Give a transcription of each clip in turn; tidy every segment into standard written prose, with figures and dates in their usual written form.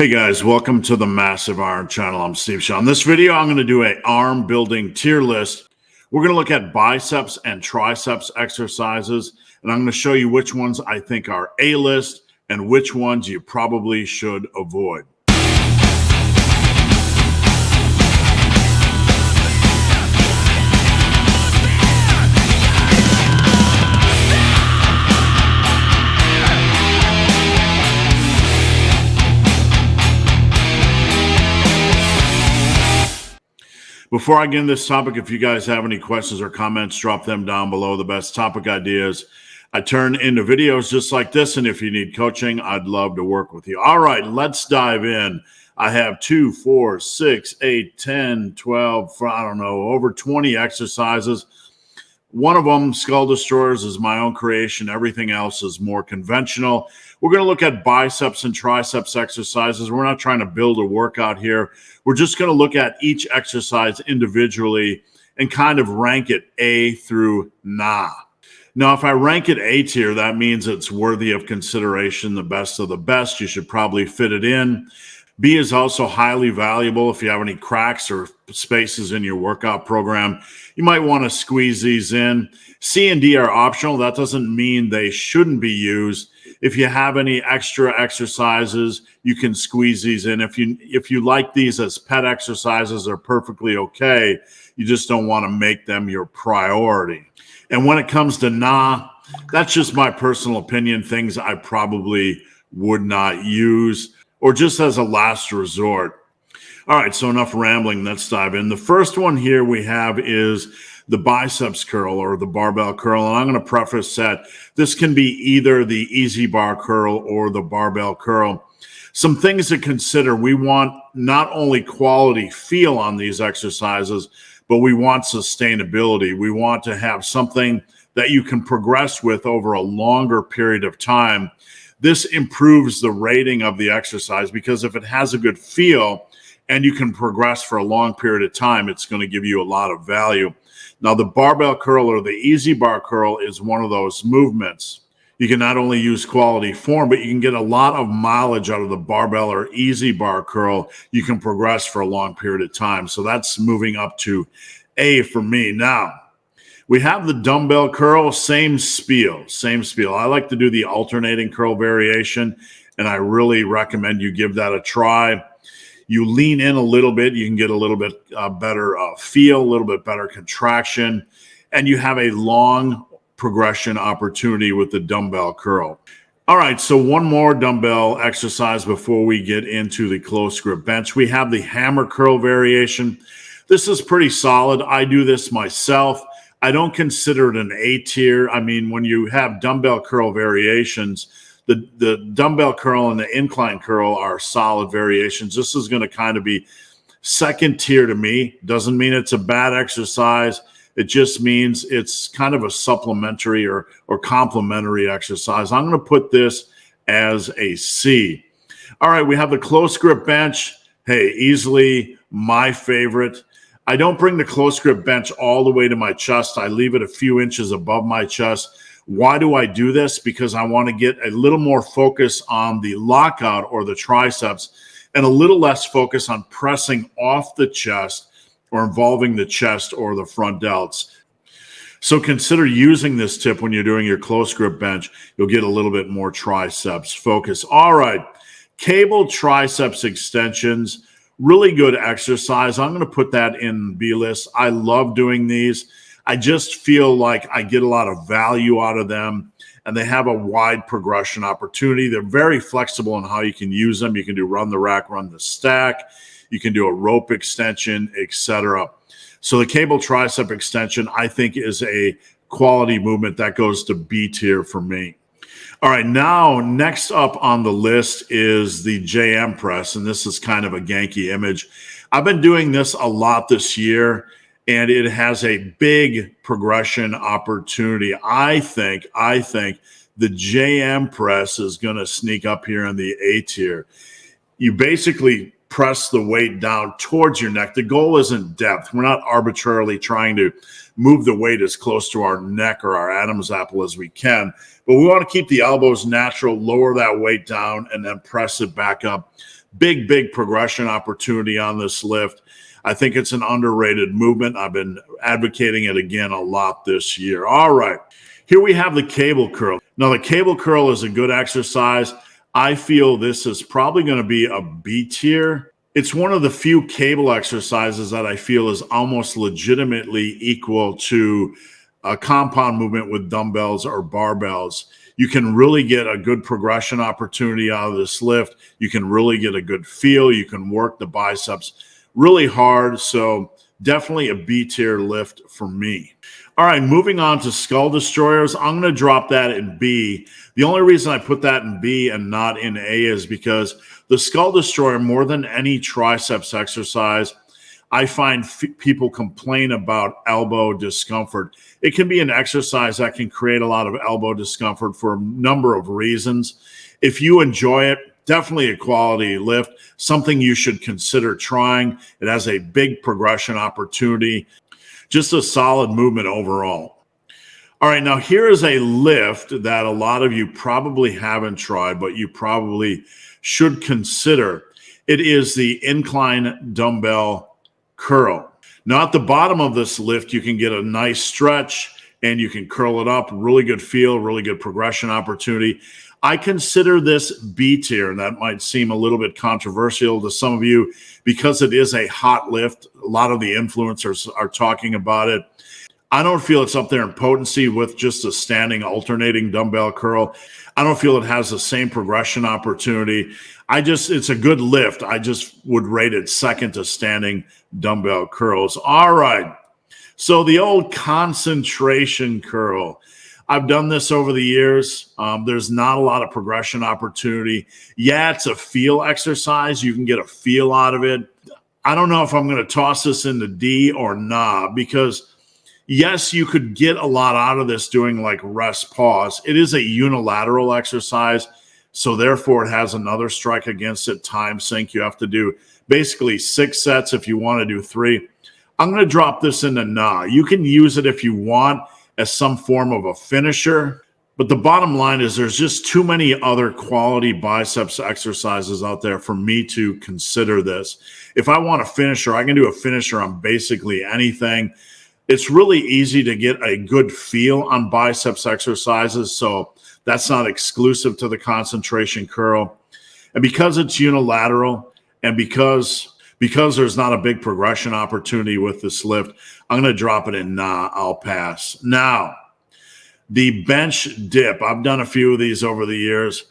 Hey guys, welcome to the Massive Arm channel. I'm Steve Shaw. In this video, I'm going to do an arm building tier list. We're going to look at biceps and triceps exercises, and I'm going to show you which ones I think are A-list and which ones you probably should avoid. Before I get into this topic, if you guys have any questions or comments, drop them down below. The best topic ideas I turn into videos just like this, and if you need coaching, I'd love to work with you. All right, let's dive in. I have 2, 4, 6, 8, 10, 12, I don't know, over 20 exercises. One of them, Skull Destroyers, is my own creation. Everything else is more conventional. We're going to look at biceps and triceps exercises. We're not trying to build a workout here. We're just going to look at each exercise individually and kind of rank it A through nah. Now, if I rank it A tier, that means it's worthy of consideration, the best of the best. You should probably fit it in. B is also highly valuable. If you have any cracks or spaces in your workout program, you might want to squeeze these in. C and D are optional. That doesn't mean they shouldn't be used. If you have any extra exercises, you can squeeze these in. If you like these as pet exercises, they're perfectly okay. You just don't want to make them your priority. And when it comes to nah, that's just my personal opinion, things I probably would not use, or just as a last resort. All right, so enough rambling. Let's dive in. The first one here we have is the biceps curl or the barbell curl. And I'm going to preface that this can be either the easy bar curl or the barbell curl. Some things to consider. We want not only quality feel on these exercises, but we want sustainability. We want to have something that you can progress with over a longer period of time. This improves the rating of the exercise because if it has a good feel and you can progress for a long period of time, it's going to give you a lot of value. Now, the barbell curl or the easy bar curl is one of those movements. You can not only use quality form, but you can get a lot of mileage out of the barbell or easy bar curl. You can progress for a long period of time. So that's moving up to A for me. Now, we have the dumbbell curl, same spiel. I like to do the alternating curl variation, and I really recommend you give that a try. You lean in a little bit, you can get a little bit better feel, a little bit better contraction, and you have a long progression opportunity with the dumbbell curl. All right, so one more dumbbell exercise before we get into the close grip bench. We have the hammer curl variation. This is pretty solid. I do this myself. I don't consider it an A tier. I mean, when you have dumbbell curl variations, the dumbbell curl and the incline curl are solid variations. This is going to kind of be second tier to me. Doesn't mean it's a bad exercise. It just means it's kind of a supplementary or complementary exercise. I'm going to put this as a C. All right, we have the close grip bench. Hey, easily my favorite. I don't bring the close grip bench all the way to my chest. I leave it a few inches above my chest. Why do I do this? Because I want to get a little more focus on the lockout or the triceps and a little less focus on pressing off the chest or involving the chest or the front delts. So consider using this tip when you're doing your close grip bench. You'll get a little bit more triceps focus. All right, cable triceps extensions. Really good exercise. I'm going to put that in B list. I love doing these. I just feel like I get a lot of value out of them, and they have a wide progression opportunity. They're very flexible in how you can use them. You can do run the rack, run the stack. You can do a rope extension, etc. So the cable tricep extension, I think, is a quality movement that goes to B tier for me. All right, now next up on the list is the JM press, and this is kind of a ganky image. I've been doing this a lot this year, and it has a big progression opportunity. I think the JM press is going to sneak up here in the A tier. You basically press the weight down towards your neck. The goal isn't depth. We're not arbitrarily trying to move the weight as close to our neck or our Adam's apple as we can, but we want to keep the elbows natural, lower that weight down, and then press it back up. Big progression opportunity on this lift. I think it's an underrated movement. I've been advocating it again a lot this year. All right, here we have the cable curl. Now, the cable curl is a good exercise. I feel this is probably going to be a B tier. It's one of the few cable exercises that I feel is almost legitimately equal to a compound movement with dumbbells or barbells. You can really get a good progression opportunity out of this lift. You can really get a good feel. You can work the biceps really hard. So definitely a B tier lift for me. All right, moving on to skull destroyers. I'm going to drop that in B. The only reason I put that in B and not in A is because the skull destroyer, more than any triceps exercise, I find people complain about elbow discomfort. It can be an exercise that can create a lot of elbow discomfort for a number of reasons. If you enjoy it, definitely a quality lift, something you should consider trying. It has a big progression opportunity, just a solid movement overall. All right, now here is a lift that a lot of you probably haven't tried, but you probably should consider. It is the incline dumbbell curl. Now at the bottom of this lift, you can get a nice stretch and you can curl it up. Really good feel, really good progression opportunity. I consider this B tier, and that might seem a little bit controversial to some of you because it is a hot lift. A lot of the influencers are talking about it. I don't feel it's up there in potency with just a standing alternating dumbbell curl. I don't feel it has the same progression opportunity. It's a good lift. I just would rate it second to standing dumbbell curls. All right. So the old concentration curl. I've done this over the years. There's not a lot of progression opportunity. Yeah, it's a feel exercise. You can get a feel out of it. I don't know if I'm going to toss this into D or nah, because yes, you could get a lot out of this doing like rest pause. It is a unilateral exercise, so therefore it has another strike against it, time sink. You have to do basically 6 sets if you want to do 3. I'm going to drop this into nah. You can use it if you want as some form of a finisher, but the bottom line is there's just too many other quality biceps exercises out there for me to consider this. If I want a finisher, I can do a finisher on basically anything. It's really easy to get a good feel on biceps exercises, so that's not exclusive to the concentration curl. And because it's unilateral and because there's not a big progression opportunity with this lift, I'm going to drop it in nah, I'll pass. Now, the bench dip. I've done a few of these over the years.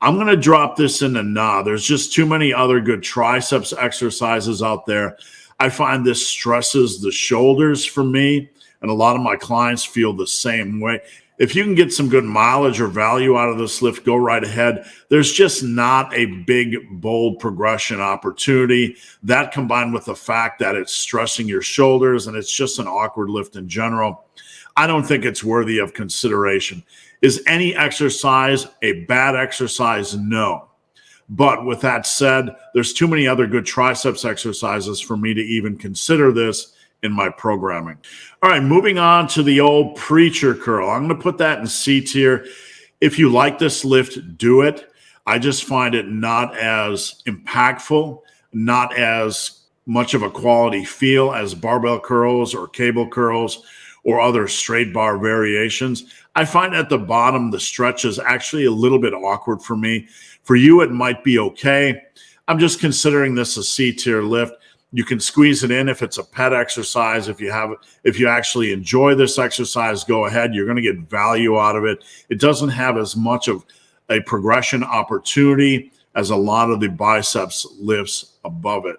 I'm going to drop this into nah. There's just too many other good triceps exercises out there. I find this stresses the shoulders for me, and a lot of my clients feel the same way. If you can get some good mileage or value out of this lift, go right ahead. There's just not a big, bold progression opportunity. That combined with the fact that it's stressing your shoulders and it's just an awkward lift in general, I don't think it's worthy of consideration. Is any exercise a bad exercise? No. But with that said, there's too many other good triceps exercises for me to even consider this in my programming. All right, moving on to the old preacher curl. I'm going to put that in C tier. If you like this lift, do it. I just find it not as impactful, not as much of a quality feel as barbell curls or cable curls or other straight bar variations. I find at the bottom, the stretch is actually a little bit awkward for me. For you, it might be okay. I'm just considering this a C tier lift. You can squeeze it in if it's a pet exercise. If you actually enjoy this exercise, go ahead. You're going to get value out of it. It doesn't have as much of a progression opportunity as a lot of the biceps lifts above it.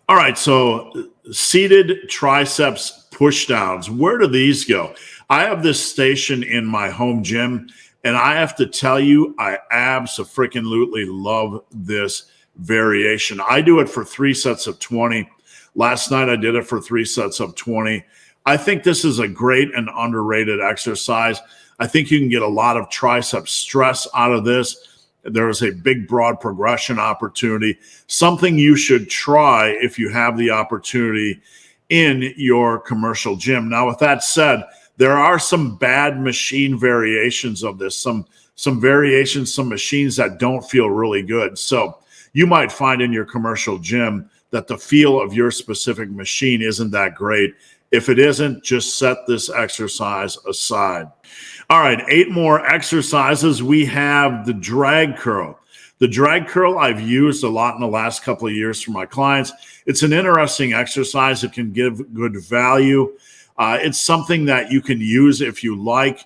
All right, so seated triceps push downs. Where do these go? I have this station in my home gym, and I have to tell you, I abso-freaking-lutely love this variation. I do it for 3 sets of 20. Last night I did it for 3 sets of 20. I think this is a great and underrated exercise. I think you can get a lot of tricep stress out of this. There is a big, broad progression opportunity, something you should try if you have the opportunity in your commercial gym. Now, with that said, there are some bad machine variations of this, some variations, some machines that don't feel really good. So you might find in your commercial gym that the feel of your specific machine isn't that great. If it isn't, just set this exercise aside. All right, 8 more exercises. We have the drag curl. The drag curl I've used a lot in the last couple of years for my clients. It's an interesting exercise. It can give good value. It's something that you can use if you like.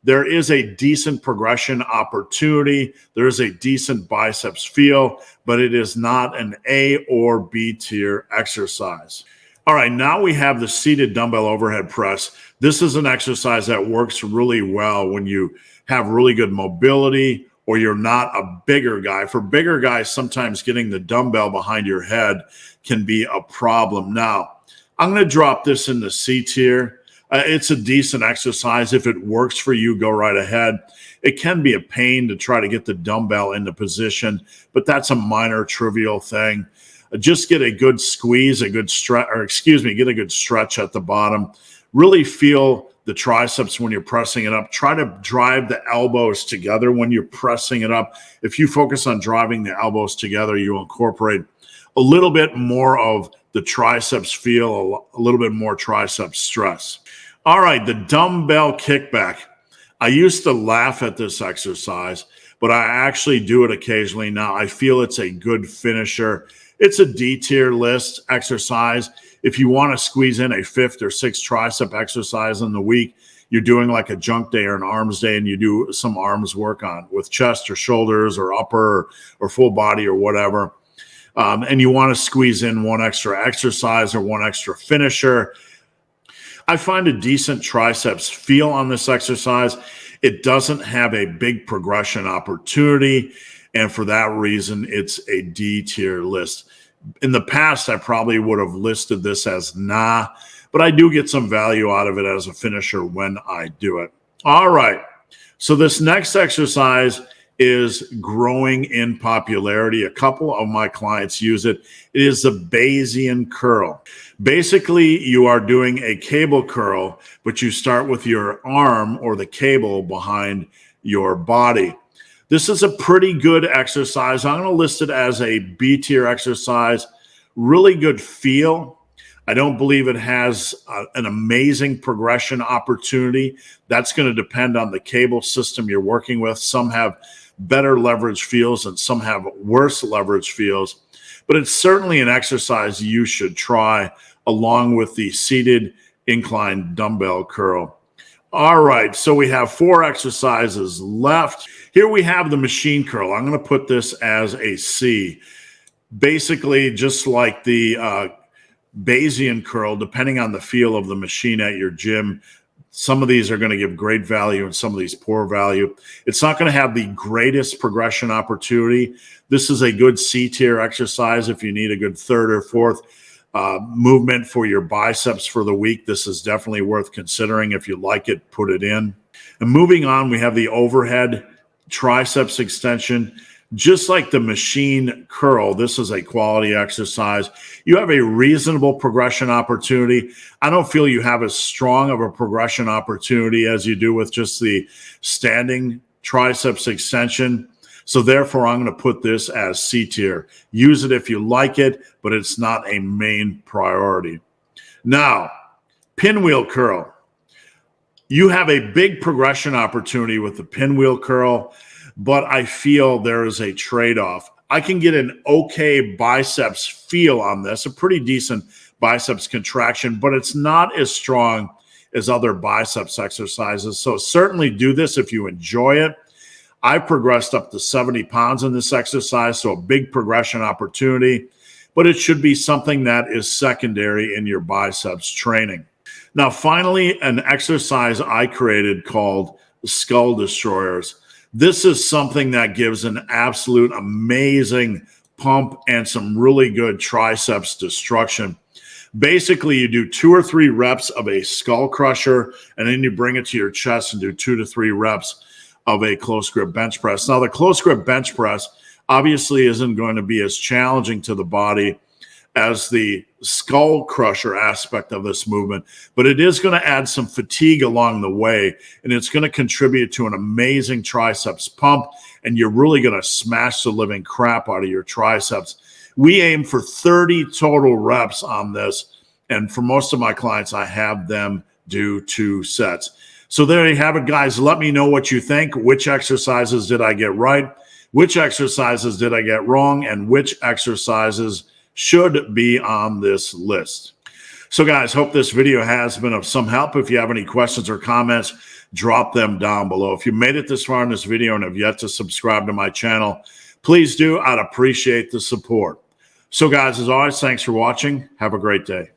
There is a decent progression opportunity. There is a decent biceps feel, but it is not an A or B tier exercise. All right, now we have the seated dumbbell overhead press. This is an exercise that works really well when you have really good mobility or you're not a bigger guy. For bigger guys, sometimes getting the dumbbell behind your head can be a problem. Now, I'm going to drop this in the C tier. It's a decent exercise. If it works for you, go right ahead. It can be a pain to try to get the dumbbell into position, but that's a minor, trivial thing. Just get a good squeeze, get a good stretch at the bottom. Really feel the triceps when you're pressing it up. Try to drive the elbows together when you're pressing it up. If you focus on driving the elbows together, you incorporate a little bit more of the triceps feel, a little bit more tricep stress. All right, the dumbbell kickback. I used to laugh at this exercise, but I actually do it occasionally now. I feel it's a good finisher. It's a D tier list exercise. If you want to squeeze in a 5th or 6th tricep exercise in the week, you're doing like a junk day or an arms day and you do some arms work on with chest or shoulders or upper or full body or whatever. And you want to squeeze in one extra exercise or one extra finisher. I find a decent triceps feel on this exercise. It doesn't have a big progression opportunity, and for that reason, it's a D tier list. In the past, I probably would have listed this as nah, but I do get some value out of it as a finisher when I do it. All right, so this next exercise is growing in popularity. A couple of my clients use it. It is the Bayesian curl. Basically, you are doing a cable curl, but you start with your arm or the cable behind your body. This is a pretty good exercise. I'm going to list it as a B tier exercise. Really good feel. I don't believe it has an amazing progression opportunity. That's going to depend on the cable system you're working with. Some have better leverage feels and some have worse leverage feels. But it's certainly an exercise you should try along with the seated incline dumbbell curl. All right, so we have 4 exercises left. Here we have the machine curl. I'm going to put this as a C. Basically, just like the Bayesian curl, depending on the feel of the machine at your gym, some of these are going to give great value and some of these poor value. It's not going to have the greatest progression opportunity. This is a good C tier exercise if you need a good 3rd or 4th movement for your biceps for the week. This is definitely worth considering. If you like it, put it in. And moving on, we have the overhead triceps extension. Just like the machine curl, this is a quality exercise. You have a reasonable progression opportunity. I don't feel you have as strong of a progression opportunity as you do with just the standing triceps extension. So therefore, I'm going to put this as C tier. Use it if you like it, but it's not a main priority. Now, pinwheel curl. You have a big progression opportunity with the pinwheel curl, but I feel there is a trade-off. I can get an okay biceps feel on this, a pretty decent biceps contraction, but it's not as strong as other biceps exercises. So certainly do this if you enjoy it. I progressed up to 70 pounds in this exercise, so a big progression opportunity, but it should be something that is secondary in your biceps training. Now, finally, an exercise I created called Skull Destroyers. This is something that gives an absolute amazing pump and some really good triceps destruction. Basically, you do 2 or 3 reps of a skull crusher, and then you bring it to your chest and do 2 to 3 reps of a close grip bench press. Now, the close grip bench press obviously isn't going to be as challenging to the body as the skull crusher aspect of this movement, but it is going to add some fatigue along the way, and it's going to contribute to an amazing triceps pump, and you're really going to smash the living crap out of your triceps. We aim for 30 total reps on this, and for most of my clients, I have them do 2 sets. So there you have it, guys. Let me know what you think. Which exercises did I get right? Which exercises did I get wrong? And which exercises should be on this list? So guys, hope this video has been of some help. If you have any questions or comments, drop them down below. If you made it this far in this video and have yet to subscribe to my channel, please do. I'd appreciate the support. So guys, as always, thanks for watching. Have a great day.